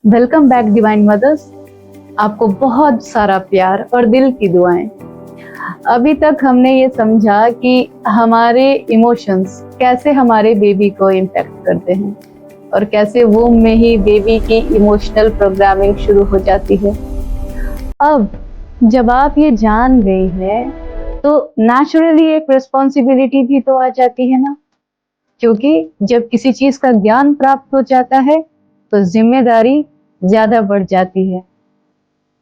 Welcome back divine mother's. आपको बहुत सारा प्यार और दिल की दुआएं। अभी तक हमने ये समझा कि हमारे इमोशंस कैसे हमारे बेबी को इम्पैक्ट करते हैं और कैसे वूम में ही बेबी की इमोशनल प्रोग्रामिंग शुरू हो जाती है। अब जब आप ये जान गई हैं तो नेचुरली एक रिस्पॉन्सिबिलिटी भी तो आ जाती है ना, क्योंकि जब किसी चीज का ज्ञान प्राप्त हो जाता है तो जिम्मेदारी ज्यादा बढ़ जाती है।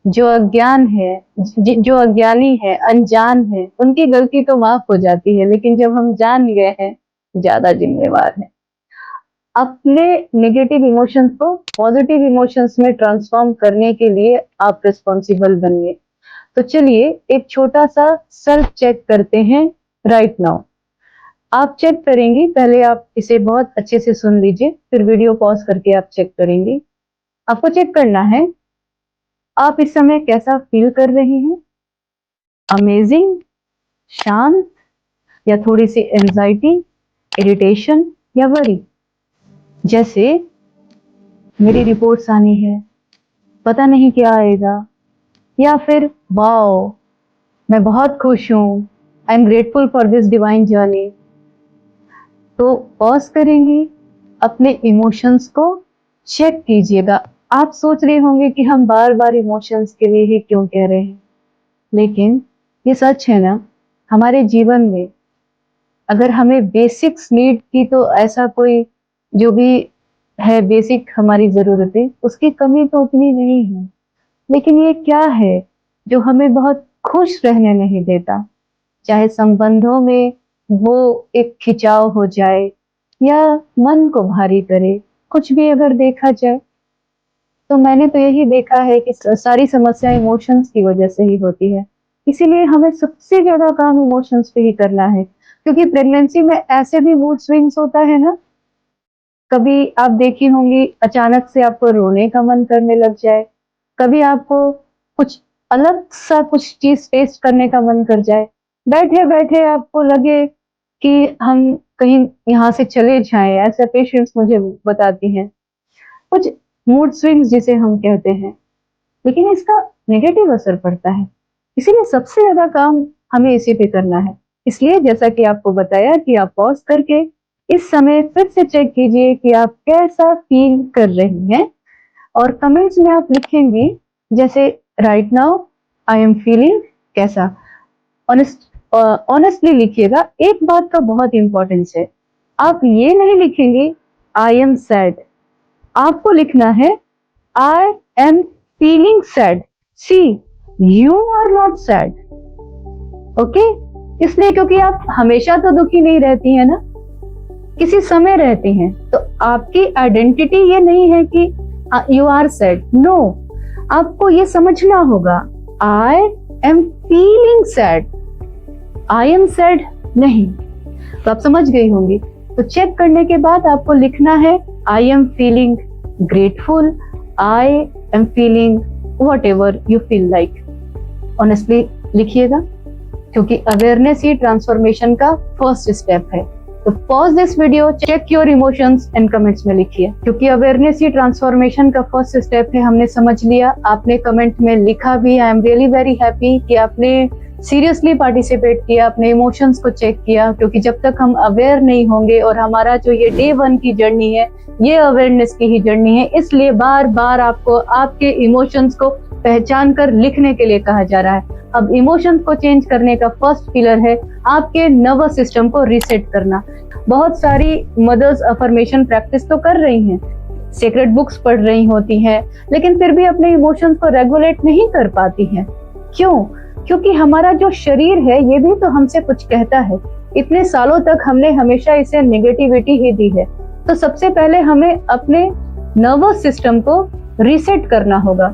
जो अज्ञान है, जो अज्ञानी है, अनजान है, उनकी गलती तो माफ हो जाती है, लेकिन जब हम जान गए हैं ज्यादा जिम्मेवार है। अपने नेगेटिव इमोशंस को पॉजिटिव इमोशंस में ट्रांसफॉर्म करने के लिए आप रिस्पॉन्सिबल बनिए। तो चलिए एक छोटा सा सेल्फ चेक करते हैं राइट नाउ। आप चेक करेंगी, पहले आप इसे बहुत अच्छे से सुन लीजिए, फिर वीडियो पॉज करके आप चेक करेंगी। आपको चेक करना है आप इस समय कैसा फील कर रही हैं। अमेजिंग, शांत, या थोड़ी सी एंजाइटी, इरिटेशन या वरी। जैसे मेरी रिपोर्ट्स आनी है, पता नहीं क्या आएगा, या फिर वाओ मैं बहुत खुश हूं, I am grateful for this divine journey. तो पॉज करेंगी, अपने इमोशंस को चेक कीजिएगा। आप सोच रहे होंगे कि हम बार बार इमोशंस के लिए ही क्यों कह रहे हैं, लेकिन ये सच है ना, हमारे जीवन में अगर हमें बेसिक्स नीड की, तो ऐसा कोई जो भी है बेसिक हमारी जरूरतें, उसकी कमी तो उतनी नहीं है। लेकिन ये क्या है जो हमें बहुत खुश रहने नहीं देता, चाहे संबंधों में वो एक खिंचाव हो जाए या मन को भारी करे, कुछ भी अगर देखा जाए तो मैंने तो यही देखा है कि सारी समस्या इमोशंस की वजह से ही होती है। इसीलिए हमें सबसे ज्यादा काम इमोशंस पे ही करना है, क्योंकि प्रेगनेंसी में ऐसे भी मूड स्विंग्स होता है ना। कभी आप देखी होंगी अचानक से आपको रोने का मन करने लग जाए, कभी आपको कुछ अलग सा कुछ चीज टेस्ट करने का मन कर जाए, बैठे बैठे आपको लगे कि हम कहीं यहाँ से चले जाएं। ऐसे पेशेंट्स मुझे बताती हैं, कुछ मूड स्विंग्स जिसे हम कहते हैं, लेकिन इसका नेगेटिव असर पड़ता है। इसीलिए सबसे ज्यादा काम हमें इसी पे करना है। इसलिए जैसा कि आपको बताया कि आप पॉज करके इस समय फिर से चेक कीजिए कि आप कैसा फील कर रही हैं, और कमेंट्स में आप लिखेंगी जैसे right now I am feeling कैसा। ऑनेस्टली लिखिएगा। एक बात का बहुत इंपॉर्टेंस है, आप ये नहीं लिखेंगे आई एम सैड, आपको लिखना है I am feeling sad. See, you are not sad. Okay, इसलिए क्योंकि आप हमेशा तो दुखी नहीं रहती है ना, किसी समय रहती हैं। तो आपकी आइडेंटिटी ये नहीं है कि यू आर सैड। नो, आपको ये समझना होगा आई am feeling sad, I am sad नहीं। तो आप समझ गई होंगी। तो चेक करने के बाद आपको लिखना है I am feeling grateful, I am feeling whatever you feel like. Honestly लिखिएगा, क्योंकि अवेयरनेस ही ट्रांसफॉर्मेशन का फर्स्ट स्टेप है। तो pause this video, check your emotions and comments में लिखिए, क्योंकि अवेयरनेस ही ट्रांसफॉर्मेशन का फर्स्ट स्टेप है। हमने समझ लिया, आपने कमेंट में लिखा भी। I am really very happy कि आपने सीरियसली पार्टिसिपेट किया, अपने इमोशंस को चेक किया, क्योंकि जब तक हम अवेयर नहीं होंगे, और हमारा जो ये डे 1 की जर्नी है ये अवेयरनेस की ही जर्नी है, इसलिए बार बार आपको आपके इमोशंस को पहचान कर लिखने के लिए कहा जा रहा है। अब इमोशंस को चेंज करने का फर्स्ट पिलर है आपके नर्वस सिस्टम को रीसेट करना। बहुत सारी मदर्स अफर्मेशन प्रैक्टिस तो कर रही हैं, सीक्रेट बुक्स पढ़ रही होती हैं, लेकिन फिर भी अपने इमोशंस को रेगुलेट नहीं कर पाती हैं। क्यों? क्योंकि हमारा जो शरीर है ये भी तो हमसे कुछ कहता है। इतने सालों तक हमने हमेशा इसे नेगेटिविटी ही दी है। तो सबसे पहले हमें अपने नर्वस सिस्टम को रीसेट करना होगा,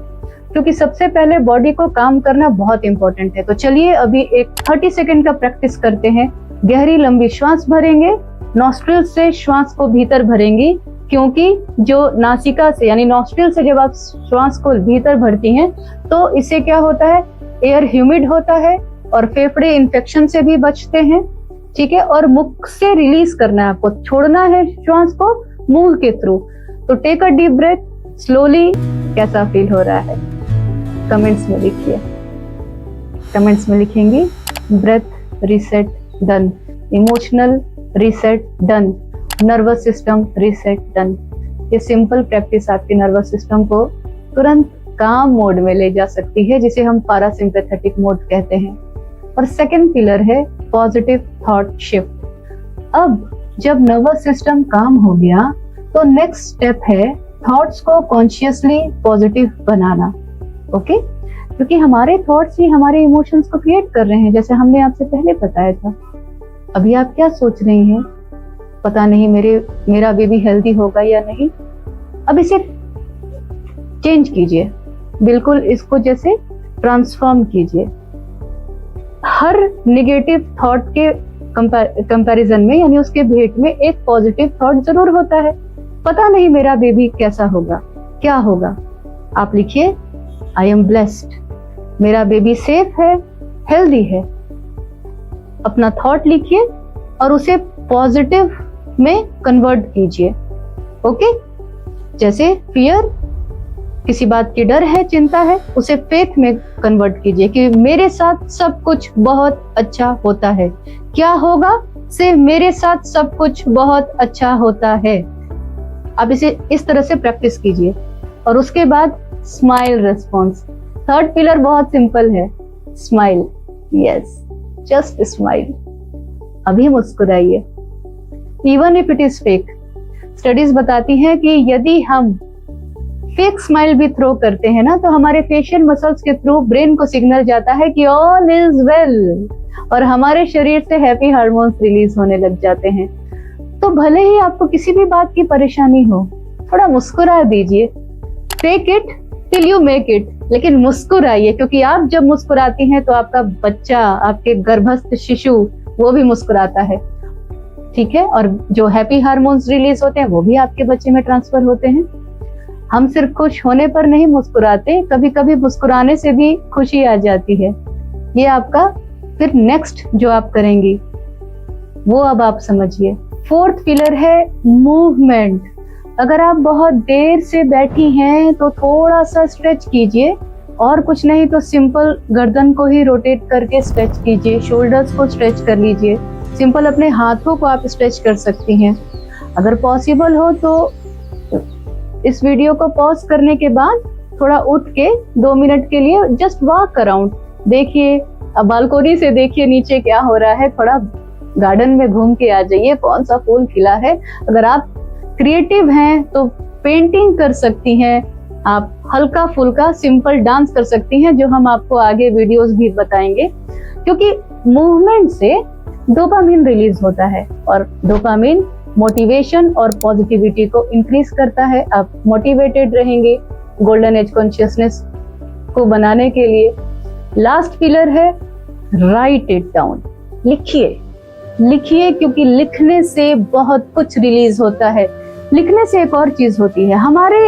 क्योंकि सबसे पहले बॉडी को काम करना बहुत इंपॉर्टेंट है। तो चलिए अभी एक 30 सेकेंड का प्रैक्टिस करते हैं। गहरी लंबी श्वास भरेंगे, नॉस्ट्रिल से श्वास को भीतर भरेंगी, क्योंकि जो नासिका से यानी नॉस्ट्रिल से जब आप श्वास को भीतर भरती हैं तो इससे क्या होता है, एयर ह्यूमिड होता है और फेफड़े इन्फेक्शन से भी बचते हैं। ठीक है, और मुख से रिलीज करना है, आपको छोड़ना है श्वास को मुंह के थ्रू। तो take a deep breath slowly कैसा फील हो रहा है कमेंट्स में लिखिए। कमेंट्स में लिखेंगे breath reset done, emotional reset done, nervous system reset done. ये सिंपल प्रैक्टिस आपके नर्वस सिस्टम को तुरंत काम मोड में ले जा सकती है, जिसे हम पैरासिम्पैथेटिक मोड कहते हैं। और सेकंड पिलर है पॉजिटिव थॉट शिफ्ट। अब जब नर्वस सिस्टम काम हो गया तो नेक्स्ट स्टेप है थॉट्स को कॉन्शियसली पॉजिटिव बनाना। ओके, क्योंकि हमारे थॉट्स ही हमारे इमोशंस को क्रिएट कर रहे हैं, जैसे हमने आपसे पहले बताया था। अभी आप क्या सोच रही हैं, पता नहीं मेरा बेबी हेल्दी होगा या नहीं। अब इसे चेंज कीजिए, बिल्कुल इसको जैसे ट्रांसफॉर्म कीजिए। हर नेगेटिव थॉट के कंपैरिजन में, यानी उसके भेंट में एक पॉजिटिव थॉट जरूर होता है। पता नहीं मेरा बेबी कैसा होगा, क्या होगा। आप लिखिए आई एम ब्लेस्ड, मेरा बेबी सेफ है, हेल्दी है। अपना थॉट लिखिए और उसे पॉजिटिव में कन्वर्ट कीजिए। ओके, जैसे फियर, किसी बात की डर है, चिंता है, उसे फेथ में कन्वर्ट कीजिए कि मेरे साथ सब कुछ बहुत अच्छा होता है। क्या होगा से मेरे साथ सब कुछ बहुत अच्छा होता है। आप इसे इस तरह से प्रैक्टिस कीजिए। और उसके बाद स्माइल रिस्पॉन्स। थर्ड पिलर बहुत सिंपल है, स्माइल। Yes, just smile. अभी मुस्कुराइए, even if it is fake. Studies बताती हैं कि यदि हम फेक स्माइल भी थ्रो करते हैं ना, तो हमारे फेशियल मसल्स के थ्रू ब्रेन को सिग्नल जाता है कि ऑल इज वेल, और हमारे शरीर से हैप्पी हार्मोन्स रिलीज होने लग जाते हैं। तो भले ही आपको किसी भी बात की परेशानी हो, थोड़ा मुस्कुरा दीजिए। Fake it till you make it, लेकिन मुस्कुराइए, क्योंकि आप जब मुस्कुराती हैं तो आपका बच्चा, आपके गर्भस्थ शिशु, वो भी मुस्कुराता है। ठीक है, और जो हैप्पी हार्मोन्स रिलीज होते हैं वो भी आपके बच्चे में ट्रांसफर होते हैं। हम सिर्फ खुश होने पर नहीं मुस्कुराते, कभी कभी मुस्कुराने से भी खुशी आ जाती है। ये आपका फिर नेक्स्ट जो आप करेंगी वो अब आप समझिए। फोर्थ पिलर है मूवमेंट। अगर आप बहुत देर से बैठी हैं तो थोड़ा सा स्ट्रेच कीजिए, और कुछ नहीं तो सिंपल गर्दन को ही रोटेट करके स्ट्रेच कीजिए, शोल्डर्स को स्ट्रेच कर लीजिए। सिंपल अपने हाथों को आप स्ट्रेच कर सकती हैं। अगर पॉसिबल हो तो इस वीडियो को पॉज करने के बाद थोड़ा उठ के 2 मिनट के लिए जस्ट वॉक अराउंड देखिए, बालकोनी से देखिए नीचे क्या हो रहा है, थोड़ा गार्डन में घूम के आ जाइए, कौन सा फूल खिला है। अगर आप क्रिएटिव हैं तो पेंटिंग कर सकती हैं, आप हल्का फुल्का सिंपल डांस कर सकती हैं, जो हम आपको आगे वीडियोस भी बताएंगे। क्योंकि मूवमेंट से डोपामिन रिलीज होता है, और डोपामिन मोटिवेशन और पॉजिटिविटी को इंक्रीज करता है। आप मोटिवेटेड रहेंगे गोल्डन एज कॉन्शियसनेस को बनाने के लिए। लास्ट पिलर है राइट इट डाउन। लिखिए, लिखिए, क्योंकि लिखने से बहुत कुछ रिलीज होता है। लिखने से एक और चीज होती है, हमारे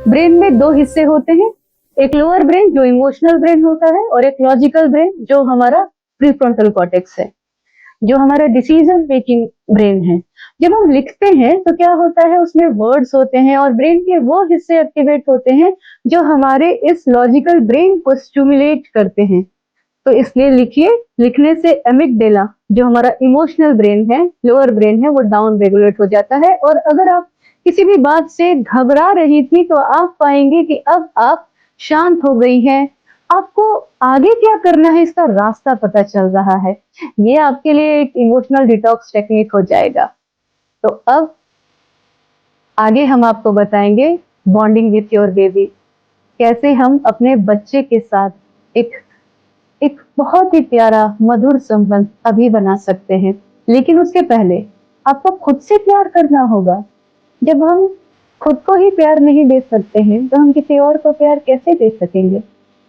ब्रेन में 2 हिस्से होते हैं, एक लोअर ब्रेन जो इमोशनल ब्रेन होता है, और एक लॉजिकल ब्रेन जो हमारा प्रीफ्रंटल कॉर्टेक्स है, जो हमारा डिसीजन मेकिंग ब्रेन है। जब हम लिखते हैं तो क्या होता है, उसमें वर्ड्स होते हैं और ब्रेन के वो हिस्से एक्टिवेट होते हैं जो हमारे इस लॉजिकल ब्रेन को स्टिमुलेट करते हैं। तो इसलिए लिखिए, लिखने से एमिगडाला जो हमारा इमोशनल ब्रेन है, लोअर ब्रेन है, वो डाउन रेगुलेट हो जाता है। और अगर आप किसी भी बात से घबरा रही थी तो आप पाएंगे कि अब आप शांत हो गई हैं, आपको आगे क्या करना है इसका रास्ता पता चल रहा है। ये आपके लिए एक इमोशनल डिटॉक्स टेक्निक हो जाएगा। तो अब आगे हम आपको बताएंगे बॉन्डिंग विथ योर बेबी, कैसे हम अपने बच्चे के साथ एक बहुत ही प्यारा मधुर संबंध अभी बना सकते हैं। लेकिन उसके पहले आपको खुद से प्यार करना होगा। जब हम खुद को ही प्यार नहीं दे सकते हैं तो हम किसी और को प्यार कैसे दे सकेंगे।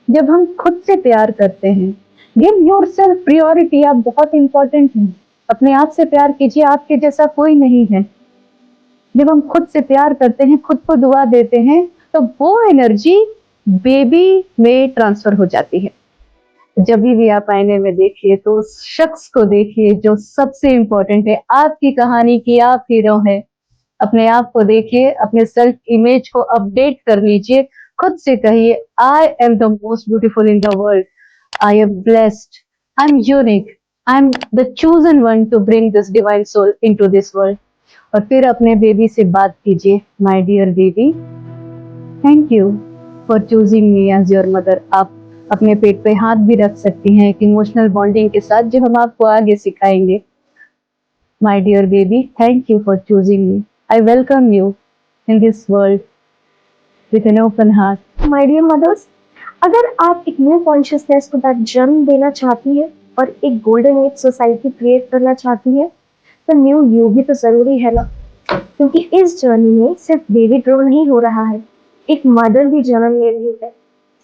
जब हम खुद से प्यार करते हैं, गिव योरसेल्फ प्रायोरिटी, आप बहुत इंपॉर्टेंट हैं। अपने आप से प्यार कीजिए, आपके जैसा कोई नहीं है। जब हम खुद से प्यार करते हैं, खुद को दुआ देते हैं, तो वो एनर्जी बेबी में ट्रांसफर हो जाती है। जब भी आप आईने में देखिए तो उस शख्स को देखिए जो सबसे इंपॉर्टेंट है। आपकी कहानी की आप हीरो हैं, अपने आप को देखिए, अपने सेल्फ इमेज को अपडेट कर लीजिए, खुद से कहिए I am the most beautiful in the world, I am blessed, I am unique, I am the chosen one to bring this divine soul into this world. और फिर अपने बेबी से बात कीजिए, my dear baby, thank you for choosing me as your mother. आप अपने पेट पे हाथ भी रख सकती हैं एक इमोशनल बॉन्डिंग के साथ, जो हम आपको आगे सिखाएंगे। My dear baby, thank you for choosing me. I welcome you in this world with an open heart. My dear mothers, अगर आप एक न्यू कॉन्शियसनेस को जन्म देना चाहती है और एक गोल्डन एज सोसाइटी क्रिएट करना चाहती है, तो न्यू यू भी तो जरूरी है ना। क्योंकि इस जर्नी में सिर्फ बेबी ग्रो नहीं हो रहा है, एक मदर भी जन्म ले रही है।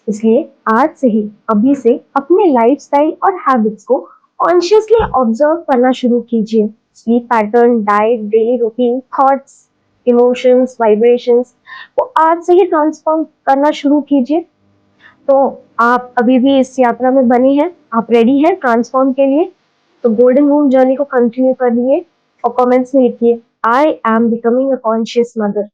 इसलिए आज से ही, अभी से अपने लाइफस्टाइल और हैबिट्स को कॉन्शियसली ऑब्जर्व करना शुरू कीजिए। Sleep pattern, diet, daily routine, thoughts, emotions, vibrations को आज से ही ट्रांसफॉर्म करना शुरू कीजिए। तो आप अभी भी इस यात्रा में बनी हैं, आप रेडी हैं ट्रांसफॉर्म के लिए? तो गोल्डन वूम जर्नी को कंटिन्यू करिए और कमेंट्स में लिखिए, I am becoming a conscious mother.